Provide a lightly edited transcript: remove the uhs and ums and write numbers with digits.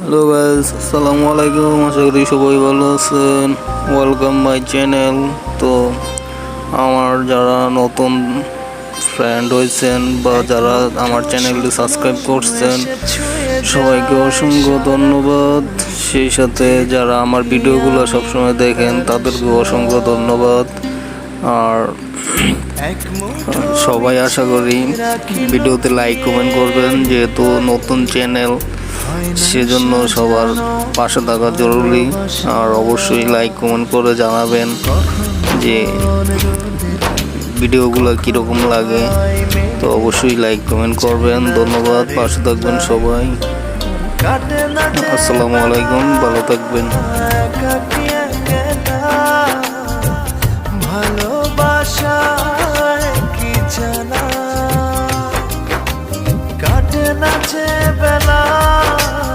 Hello guys, আসসালামু আলাইকুম। আশা করি সবাই ভালো আছেন। Welcome my channel. তো আমার যারা নতুন ফ্রেন্ড হয়েছেন বা যারা আমার চ্যানেলটি সাবস্ক্রাইব করছেন, সবাইকে অসংখ্য ধন্যবাদ। সেই সাথে যারা আমার ভিডিওগুলো সবসময় দেখেন তাদেরকে অসংখ্য ধন্যবাদ। আর সবাই আশা করি ভিডিওতে লাইক কমেন্ট করবেন, যেহেতু নতুন চ্যানেল সেজন্য সবার পাশে থাকা জরুরি। আর অবশ্যই লাইক কমেন্ট করে জানাবেন যে ভিডিওগুলো কীরকম লাগে। তো অবশ্যই লাইক কমেন্ট করবেন। ধন্যবাদ, পাশে থাকবেন সবাই। আসসালামু আলাইকুম, ভালো থাকবেন। ভালোবাসা কি জানা কাটে না যে বেলা।